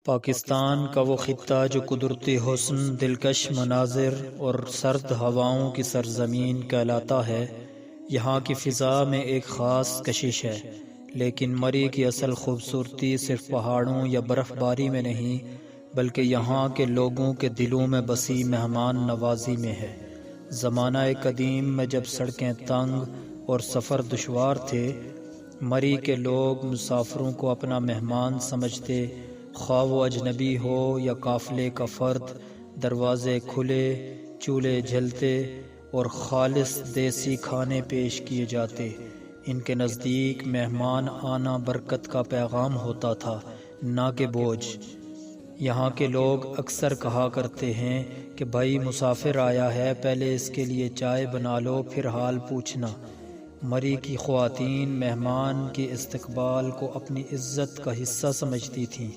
پاکستان کا وہ خطہ جو قدرتی حسن، دلکش مناظر اور سرد ہواؤں کی سرزمین کہلاتا ہے، یہاں کی فضا میں ایک خاص کشش ہے، لیکن مری کی اصل خوبصورتی صرف پہاڑوں یا برف باری میں نہیں، بلکہ یہاں کے لوگوں کے دلوں میں بسی مہمان نوازی میں ہے۔ زمانہ قدیم میں جب سڑکیں تنگ اور سفر دشوار تھے، مری کے لوگ مسافروں کو اپنا مہمان سمجھتے، خواہ وہ اجنبی ہو یا قافلے کا فرد۔ دروازے کھلے، چولہے جلتے اور خالص دیسی کھانے پیش کیے جاتے۔ ان کے نزدیک مہمان آنا برکت کا پیغام ہوتا تھا، نہ کہ بوجھ۔ یہاں کے لوگ اکثر کہا کرتے ہیں کہ بھائی مسافر آیا ہے، پہلے اس کے لیے چائے بنا لو، پھر حال پوچھنا۔ مری کی خواتین مہمان کے استقبال کو اپنی عزت کا حصہ سمجھتی تھیں۔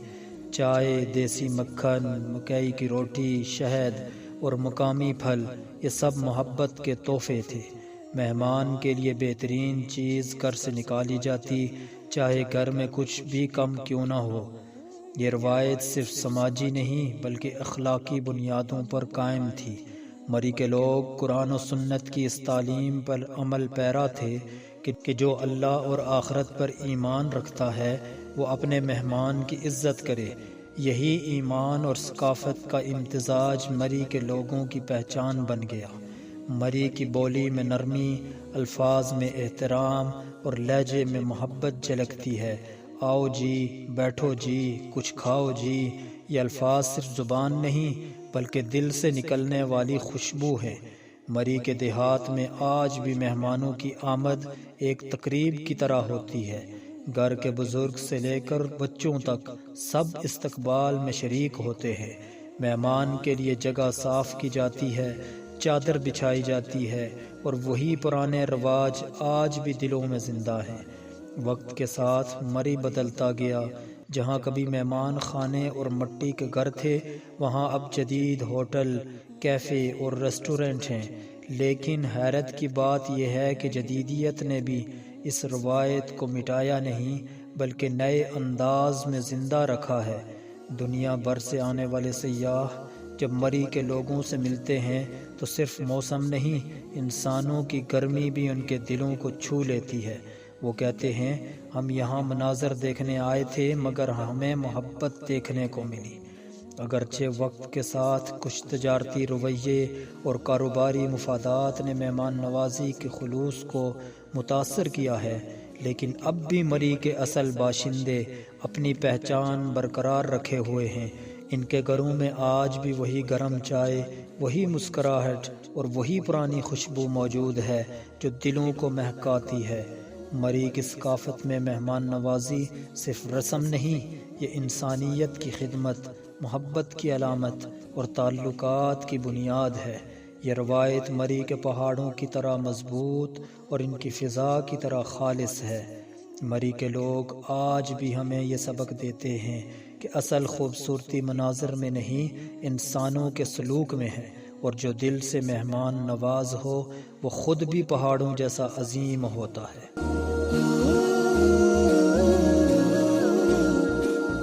چائے، دیسی مکھن، مکئی کی روٹی، شہد اور مقامی پھل، یہ سب محبت کے تحفے تھے۔ مہمان کے لیے بہترین چیز گھر سے نکالی جاتی، چاہے گھر میں کچھ بھی کم کیوں نہ ہو۔ یہ روایت صرف سماجی نہیں بلکہ اخلاقی بنیادوں پر قائم تھی۔ مری کے لوگ قرآن و سنت کی اس تعلیم پر عمل پیرا تھے کہ جو اللہ اور آخرت پر ایمان رکھتا ہے وہ اپنے مہمان کی عزت کرے۔ یہی ایمان اور ثقافت کا امتزاج مری کے لوگوں کی پہچان بن گیا۔ مری کی بولی میں نرمی، الفاظ میں احترام اور لہجے میں محبت جھلکتی ہے۔ آؤ جی، بیٹھو جی، کچھ کھاؤ جی، یہ الفاظ صرف زبان نہیں بلکہ دل سے نکلنے والی خوشبو ہے۔ مری کے دیہات میں آج بھی مہمانوں کی آمد ایک تقریب کی طرح ہوتی ہے۔ گھر کے بزرگ سے لے کر بچوں تک سب استقبال میں شریک ہوتے ہیں۔ مہمان کے لیے جگہ صاف کی جاتی ہے، چادر بچھائی جاتی ہے اور وہی پرانے رواج آج بھی دلوں میں زندہ ہیں۔ وقت کے ساتھ مری بدلتا گیا۔ جہاں کبھی مہمان خانے اور مٹی کے گھر تھے، وہاں اب جدید ہوٹل، کیفے اور ریسٹورنٹ ہیں۔ لیکن حیرت کی بات یہ ہے کہ جدیدیت نے بھی اس روایت کو مٹایا نہیں بلکہ نئے انداز میں زندہ رکھا ہے۔ دنیا بھر سے آنے والے سیاح جب مری کے لوگوں سے ملتے ہیں تو صرف موسم نہیں، انسانوں کی گرمی بھی ان کے دلوں کو چھو لیتی ہے۔ وہ کہتے ہیں، ہم یہاں مناظر دیکھنے آئے تھے مگر ہمیں محبت دیکھنے کو ملی۔ اگرچہ وقت کے ساتھ کچھ تجارتی رویے اور کاروباری مفادات نے مہمان نوازی کے خلوص کو متاثر کیا ہے، لیکن اب بھی مری کے اصل باشندے اپنی پہچان برقرار رکھے ہوئے ہیں۔ ان کے گھروں میں آج بھی وہی گرم چائے، وہی مسکراہٹ اور وہی پرانی خوشبو موجود ہے جو دلوں کو مہکاتی ہے۔ مری کی ثقافت میں مہمان نوازی صرف رسم نہیں، یہ انسانیت کی خدمت، محبت کی علامت اور تعلقات کی بنیاد ہے۔ یہ روایت مری کے پہاڑوں کی طرح مضبوط اور ان کی فضا کی طرح خالص ہے۔ مری کے لوگ آج بھی ہمیں یہ سبق دیتے ہیں کہ اصل خوبصورتی مناظر میں نہیں، انسانوں کے سلوک میں ہے، اور جو دل سے مہمان نواز ہو وہ خود بھی پہاڑوں جیسا عظیم ہوتا ہے۔